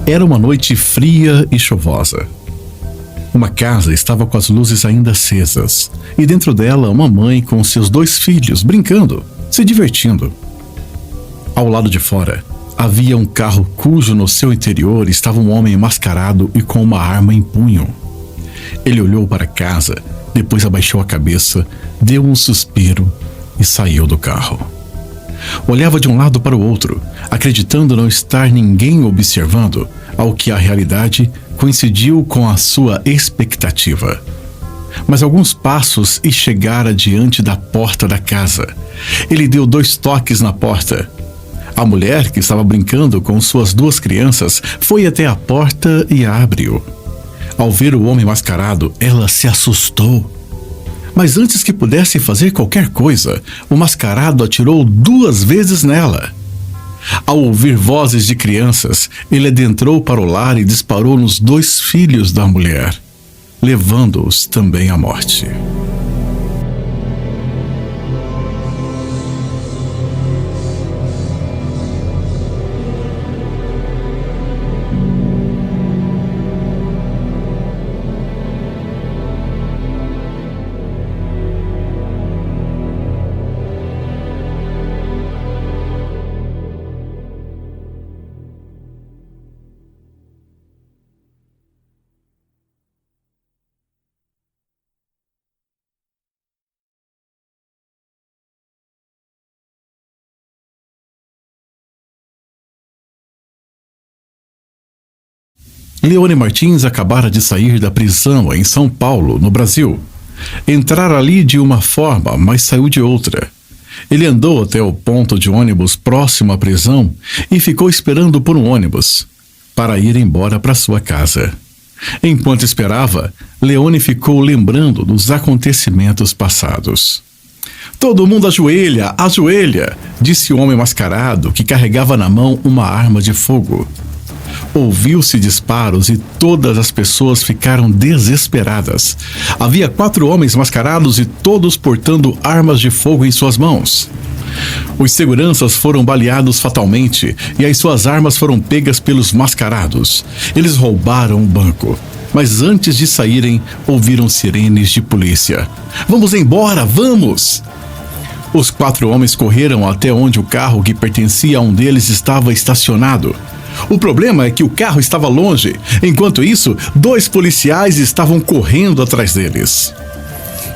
Era uma noite fria e chuvosa. Uma casa estava com as luzes ainda acesas, e dentro dela uma mãe com seus 2 filhos brincando, se divertindo. Ao lado de fora, havia um carro cujo no seu interior estava um homem mascarado e com uma arma em punho. Ele olhou para a casa, depois abaixou a cabeça, deu um suspiro e saiu do carro. Olhava de um lado para o outro, acreditando não estar ninguém observando, ao que a realidade coincidiu com a sua expectativa. Mas alguns passos e chegara diante da porta da casa. Ele deu 2 toques na porta. A mulher, que estava brincando com suas 2 crianças, foi até a porta e a abriu. Ao ver o homem mascarado, ela se assustou. Mas antes que pudesse fazer qualquer coisa, o mascarado atirou 2 vezes nela. Ao ouvir vozes de crianças, ele adentrou para o lar e disparou nos 2 filhos da mulher, levando-os também à morte. Leone Martins acabara de sair da prisão em São Paulo, no Brasil. Entrara ali de uma forma, mas saiu de outra. Ele andou até o ponto de ônibus próximo à prisão e ficou esperando por um ônibus para ir embora para sua casa. Enquanto esperava, Leone ficou lembrando dos acontecimentos passados. "Todo mundo ajoelha, ajoelha!" disse o homem mascarado, que carregava na mão uma arma de fogo. Ouviu-se disparos e todas as pessoas ficaram desesperadas. Havia 4 homens mascarados e todos portando armas de fogo em suas mãos. Os seguranças foram baleados fatalmente e as suas armas foram pegas pelos mascarados. Eles roubaram um banco, mas antes de saírem, ouviram sirenes de polícia. "Vamos embora, vamos!" Os 4 homens correram até onde o carro que pertencia a um deles estava estacionado. O problema é que o carro estava longe. Enquanto isso, 2 policiais estavam correndo atrás deles.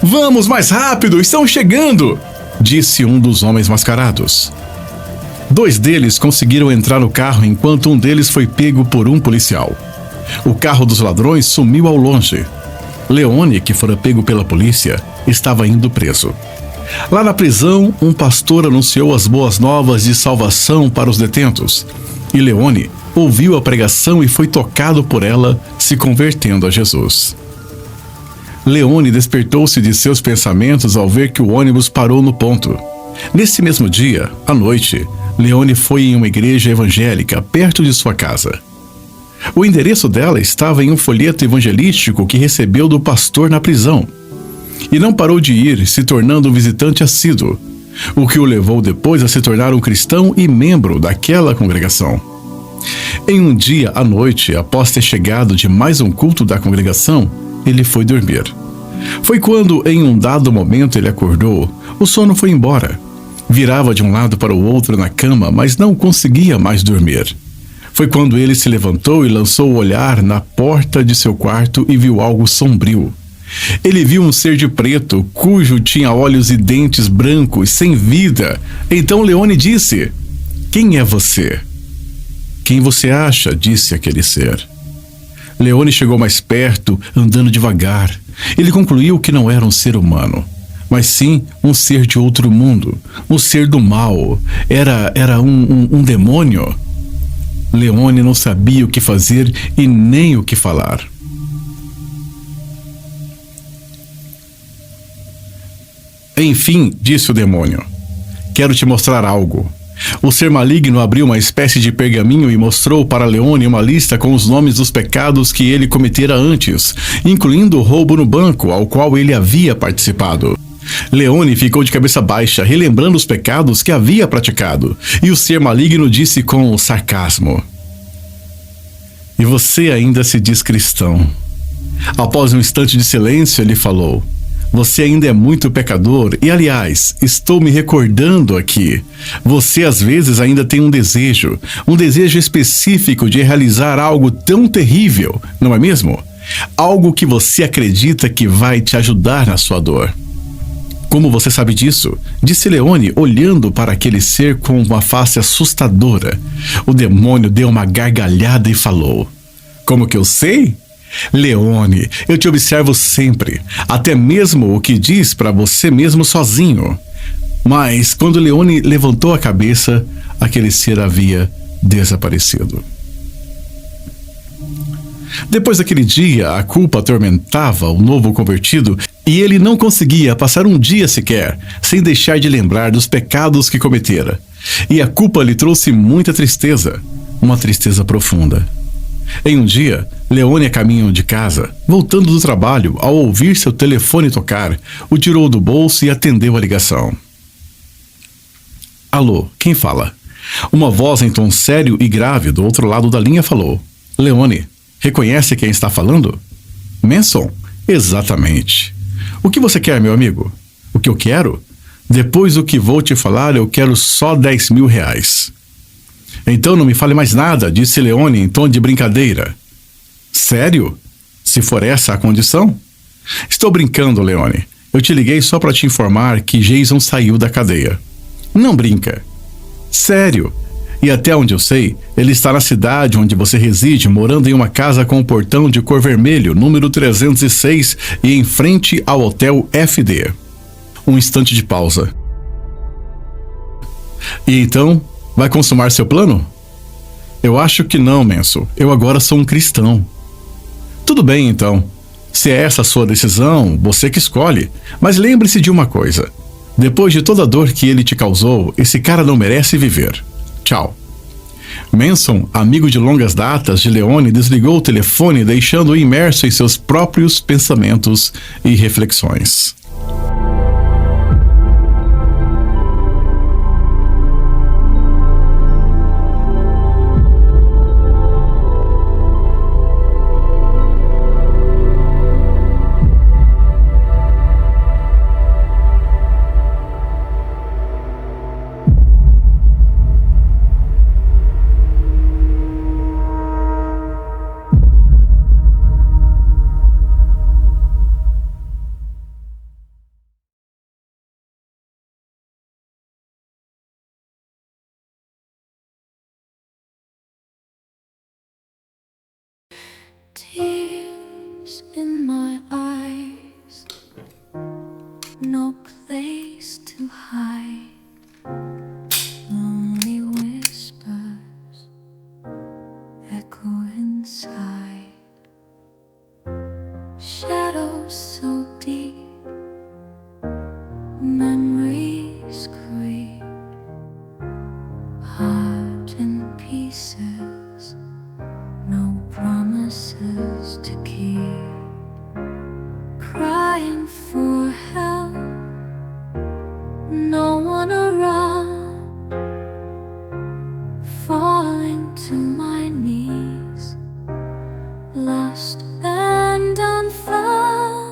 "Vamos mais rápido, estão chegando!" disse um dos homens mascarados. 2 deles conseguiram entrar no carro enquanto um deles foi pego por um policial. O carro dos ladrões sumiu ao longe. Leone, que fora pego pela polícia, estava indo preso. Lá na prisão, um pastor anunciou as boas novas de salvação para os detentos. E Leone ouviu a pregação e foi tocado por ela, se convertendo a Jesus. Leone despertou-se de seus pensamentos ao ver que o ônibus parou no ponto. Nesse mesmo dia, à noite, Leone foi em uma igreja evangélica perto de sua casa. O endereço dela estava em um folheto evangelístico que recebeu do pastor na prisão. E não parou de ir, se tornando um visitante assíduo, o que o levou depois a se tornar um cristão e membro daquela congregação. Em um dia à noite, após ter chegado de mais um culto da congregação, ele foi dormir. Foi quando, em um dado momento, ele acordou. O sono foi embora. Virava de um lado para o outro na cama, mas não conseguia mais dormir. Foi quando ele se levantou e lançou o olhar na porta de seu quarto e viu algo sombrio. Ele viu um ser de preto, cujo tinha olhos e dentes brancos, sem vida. Então Leone disse: "Quem é você?" "Quem você acha?" disse aquele ser. Leone chegou mais perto, andando devagar. Ele concluiu que não era um ser humano, mas sim um ser de outro mundo, um ser do mal. Era um demônio. Leone não sabia o que fazer e nem o que falar. "Enfim", disse o demônio, "quero te mostrar algo." O ser maligno abriu uma espécie de pergaminho e mostrou para Leone uma lista com os nomes dos pecados que ele cometera antes, incluindo o roubo no banco, ao qual ele havia participado. Leone ficou de cabeça baixa, relembrando os pecados que havia praticado, e o ser maligno disse com sarcasmo: E você ainda se diz cristão. Após um instante de silêncio, ele falou: você ainda é muito pecador e, aliás, estou me recordando aqui. Você às vezes ainda tem um desejo específico de realizar algo tão terrível, não é mesmo? Algo que você acredita que vai te ajudar na sua dor. Como você sabe disso? Disse Leone, olhando para aquele ser com uma face assustadora. O demônio deu uma gargalhada e falou: como que eu sei? Leone, eu te observo sempre, até mesmo o que diz para você mesmo sozinho. Mas quando Leone levantou a cabeça, aquele ser havia desaparecido. Depois daquele dia, a culpa atormentava o novo convertido e ele não conseguia passar um dia sequer sem deixar de lembrar dos pecados que cometera. E a culpa lhe trouxe muita tristeza, uma tristeza profunda. Em um dia, Leone, a caminho de casa, voltando do trabalho, ao ouvir seu telefone tocar, o tirou do bolso e atendeu a ligação. Alô, quem fala? Uma voz em tom sério e grave do outro lado da linha falou: Leone, reconhece quem está falando? Manson? Exatamente. O que você quer, meu amigo? O que eu quero? Depois do que vou te falar, eu quero só 10 mil reais. Então não me fale mais nada, disse Leone em tom de brincadeira. Sério? Se for essa a condição? Estou brincando, Leone. Eu te liguei só para te informar que Jason saiu da cadeia. Não brinca. Sério. E até onde eu sei, ele está na cidade onde você reside, morando em uma casa com um portão de cor vermelho, número 306, e em frente ao Hotel FD. Um instante de pausa. E então, vai consumar seu plano? Eu acho que não, Manson. Eu agora sou um cristão. Tudo bem, então. Se é essa a sua decisão, você que escolhe. Mas lembre-se de uma coisa. Depois de toda a dor que ele te causou, esse cara não merece viver. Tchau. Manson, amigo de longas datas de Leone, desligou o telefone, deixando-o imerso em seus próprios pensamentos e reflexões. Tears in my eyes, no place to hide. Lonely whispers echo inside. Shadows so deep, memories creep. Heart in pieces, no promises to keep. Crying for help, no one around. Falling to my knees, lost and unfound.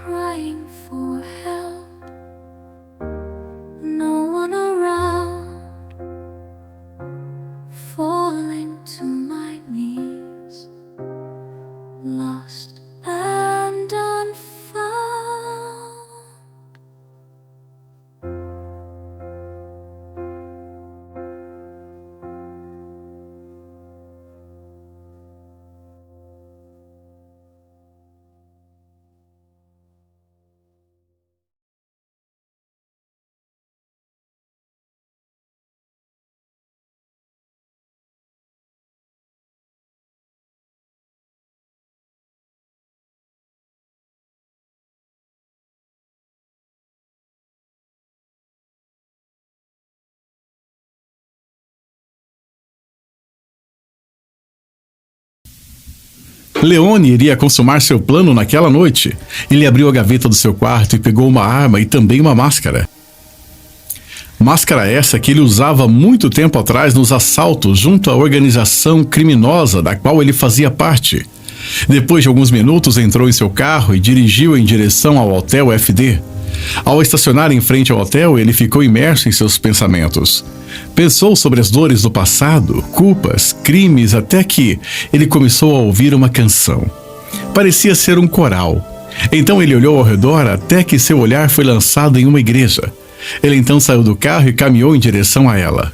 Crying for help, no one around. Falling to my knees, lost and unfound. Leone iria consumar seu plano naquela noite. Ele abriu a gaveta do seu quarto e pegou uma arma e também uma máscara. Máscara essa que ele usava muito tempo atrás nos assaltos junto à organização criminosa da qual ele fazia parte. Depois de alguns minutos, entrou em seu carro e dirigiu em direção ao Hotel FD. Ao estacionar em frente ao hotel, ele ficou imerso em seus pensamentos. Pensou sobre as dores do passado, culpas, crimes, até que ele começou a ouvir uma canção. Parecia ser um coral. Então ele olhou ao redor até que seu olhar foi lançado em uma igreja. Ele então saiu do carro e caminhou em direção a ela.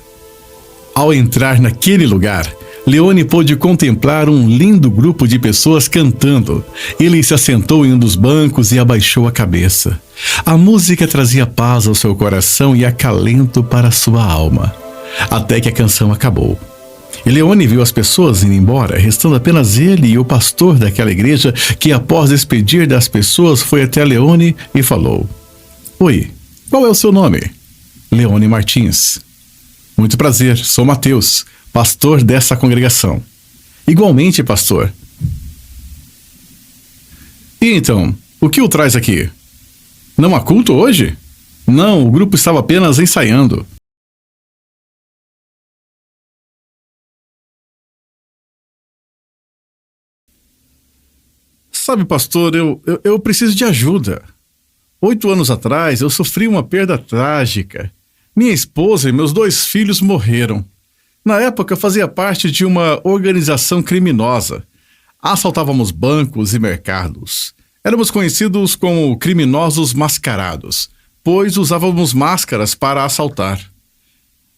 Ao entrar naquele lugar, Leone pôde contemplar um lindo grupo de pessoas cantando. Ele se assentou em um dos bancos e abaixou a cabeça. A música trazia paz ao seu coração e acalento para a sua alma. Até que a canção acabou. E Leone viu as pessoas indo embora, restando apenas ele e o pastor daquela igreja, que após despedir das pessoas foi até Leone e falou: "Oi, qual é o seu nome?" "Leone Martins." "Muito prazer, sou Mateus, pastor dessa congregação." "Igualmente, pastor." "E então, o que o traz aqui?" "Não há culto hoje?" "Não, o grupo estava apenas ensaiando." "Sabe, pastor, eu preciso de ajuda. 8 anos atrás, eu sofri uma perda trágica. Minha esposa e meus 2 filhos morreram. Na época, eu fazia parte de uma organização criminosa. Assaltávamos bancos e mercados. Éramos conhecidos como criminosos mascarados, pois usávamos máscaras para assaltar.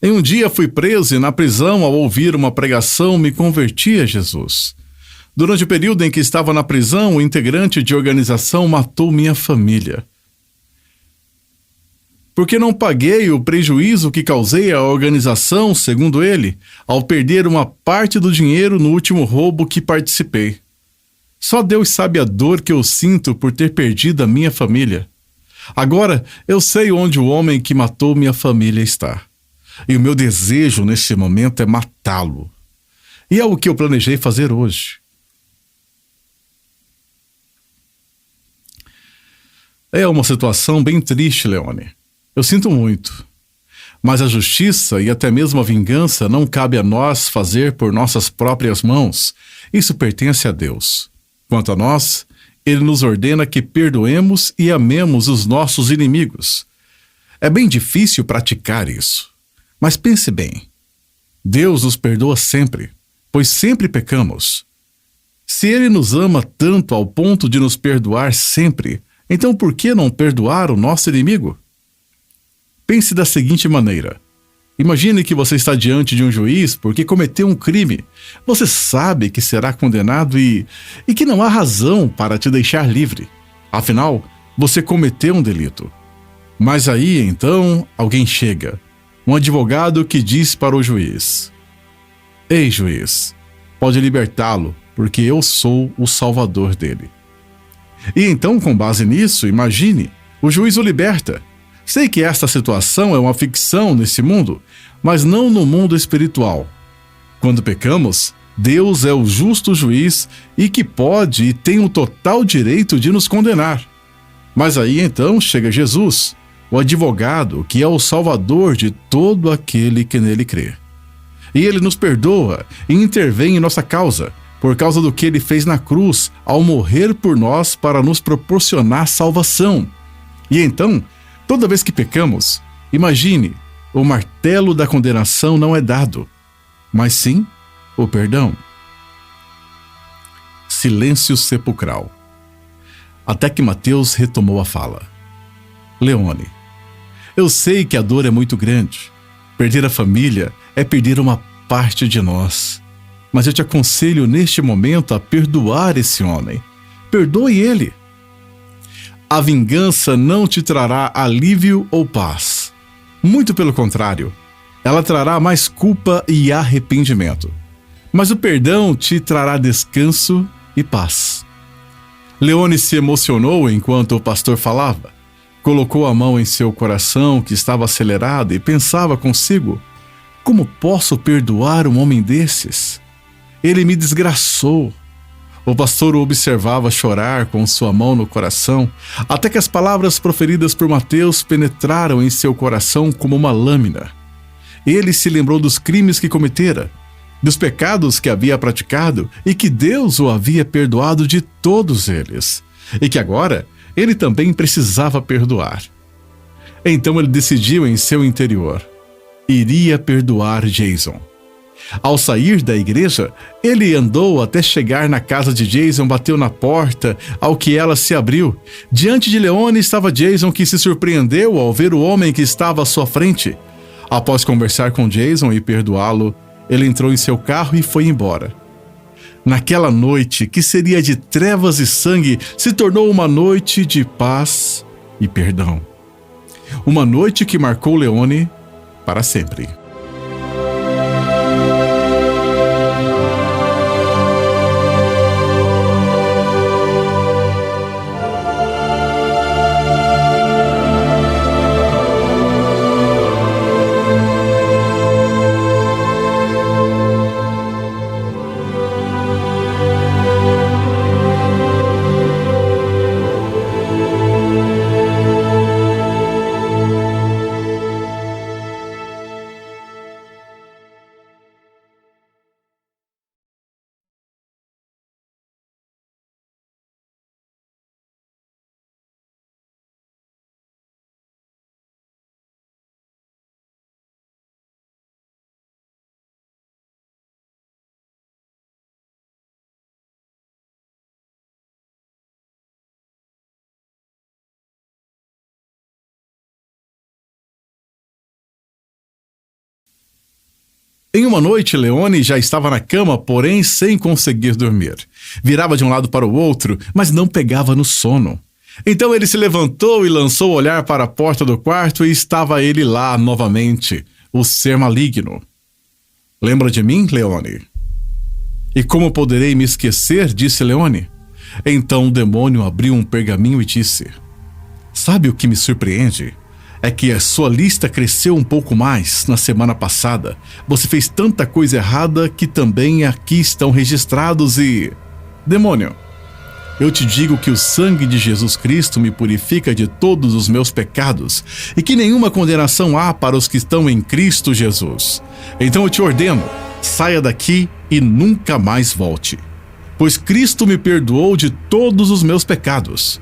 Em um dia fui preso e na prisão, ao ouvir uma pregação, me converti a Jesus. Durante o período em que estava na prisão, o integrante de organização matou minha família. Porque não paguei o prejuízo que causei à organização, segundo ele, ao perder uma parte do dinheiro no último roubo que participei. Só Deus sabe a dor que eu sinto por ter perdido a minha família. Agora eu sei onde o homem que matou minha família está. E o meu desejo neste momento é matá-lo. E é o que eu planejei fazer hoje." "É uma situação bem triste, Leone. Eu sinto muito. Mas a justiça e até mesmo a vingança não cabe a nós fazer por nossas próprias mãos. Isso pertence a Deus. Quanto a nós, Ele nos ordena que perdoemos e amemos os nossos inimigos. É bem difícil praticar isso. Mas pense bem. Deus nos perdoa sempre, pois sempre pecamos. Se Ele nos ama tanto ao ponto de nos perdoar sempre, então por que não perdoar o nosso inimigo? Pense da seguinte maneira. Imagine que você está diante de um juiz porque cometeu um crime. Você sabe que será condenado e que não há razão para te deixar livre. Afinal, você cometeu um delito. Mas aí, então, alguém chega. Um advogado que diz para o juiz: "Ei, juiz, pode libertá-lo, porque eu sou o salvador dele." E então, com base nisso, imagine, o juiz o liberta. Sei que esta situação é uma ficção nesse mundo, mas não no mundo espiritual. Quando pecamos, Deus é o justo juiz e que pode e tem o total direito de nos condenar. Mas aí então chega Jesus, o advogado que é o salvador de todo aquele que nele crê. E ele nos perdoa e intervém em nossa causa, por causa do que ele fez na cruz ao morrer por nós para nos proporcionar salvação. E então, toda vez que pecamos, imagine, o martelo da condenação não é dado, mas sim o perdão. Silêncio sepulcral. Até que Mateus retomou a fala. "Leone, eu sei que a dor é muito grande. Perder a família é perder uma parte de nós. Mas eu te aconselho neste momento a perdoar esse homem. Perdoe ele. A vingança não te trará alívio ou paz. Muito pelo contrário, ela trará mais culpa e arrependimento. Mas o perdão te trará descanso e paz." Leone se emocionou enquanto o pastor falava. Colocou a mão em seu coração, que estava acelerado, e pensava consigo: como posso perdoar um homem desses? Ele me desgraçou. O pastor o observava chorar com sua mão no coração, até que as palavras proferidas por Mateus penetraram em seu coração como uma lâmina. Ele se lembrou dos crimes que cometera, dos pecados que havia praticado e que Deus o havia perdoado de todos eles, e que agora ele também precisava perdoar. Então ele decidiu em seu interior: iria perdoar Jason. Ao sair da igreja, ele andou até chegar na casa de Jason, bateu na porta, ao que ela se abriu. Diante de Leone estava Jason, que se surpreendeu ao ver o homem que estava à sua frente. Após conversar com Jason e perdoá-lo, ele entrou em seu carro e foi embora. Naquela noite, que seria de trevas e sangue, se tornou uma noite de paz e perdão. Uma noite que marcou Leone para sempre. Em uma noite, Leone já estava na cama, porém sem conseguir dormir. Virava de um lado para o outro, mas não pegava no sono. Então ele se levantou e lançou o olhar para a porta do quarto e estava ele lá novamente, o ser maligno. Lembra de mim, Leone? E como poderei me esquecer, disse Leone. Então o demônio abriu um pergaminho e disse: sabe o que me surpreende? É que a sua lista cresceu um pouco mais na semana passada. Você fez tanta coisa errada que também aqui estão registrados e... Demônio, eu te digo que o sangue de Jesus Cristo me purifica de todos os meus pecados e que nenhuma condenação há para os que estão em Cristo Jesus. Então eu te ordeno, saia daqui e nunca mais volte, pois Cristo me perdoou de todos os meus pecados.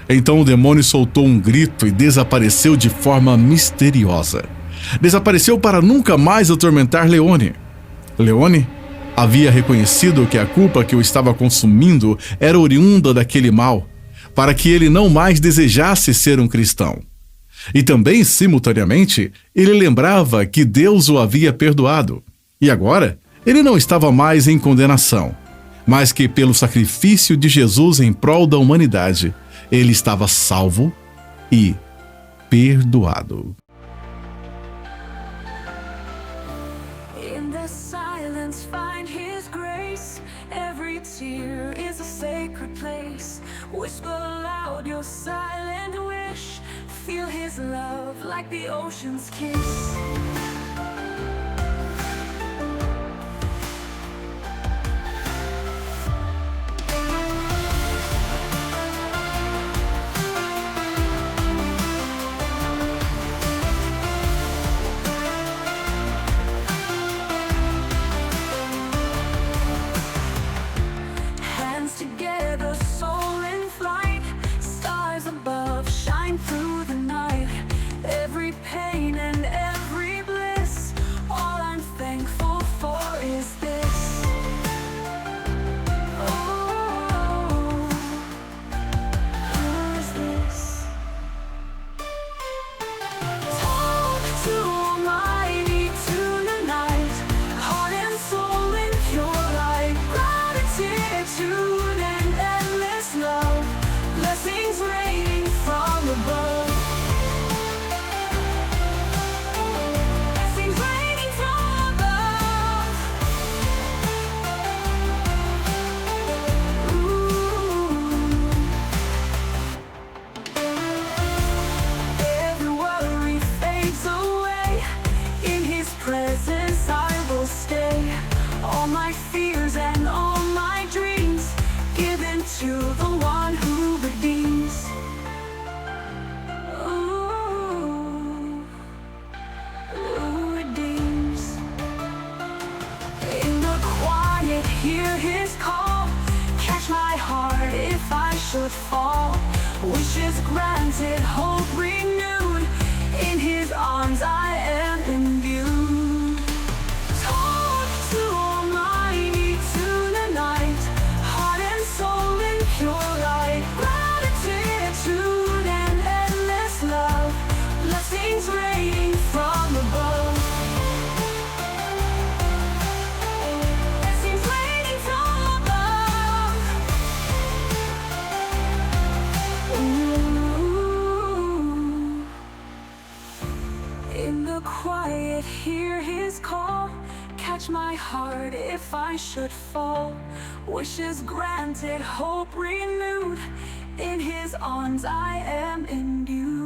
Então o demônio soltou um grito e desapareceu de forma misteriosa. Desapareceu para nunca mais atormentar Leone. Leone havia reconhecido que a culpa que o estava consumindo era oriunda daquele mal, para que ele não mais desejasse ser um cristão. E também, simultaneamente, ele lembrava que Deus o havia perdoado. E agora, ele não estava mais em condenação, mas que pelo sacrifício de Jesus em prol da humanidade, ele estava salvo e perdoado. In the silence find his grace. Every tear is a sacred place. Whisper loud your silent wish. Feel his love like the ocean's kiss. Together, soul in flight, stars above shine through the night. Every pain and every blame should fall. Wishes granted, hope renewed. In his arms I am imbued. Talk to Almighty tonight, heart and soul in pure light. Gratitude and endless love, blessings raining from above. Blessings raining from above. Ooh. In the quiet, hear his call. Catch my heart if I should fall. Wishes granted, hope renewed. In his arms I am endued.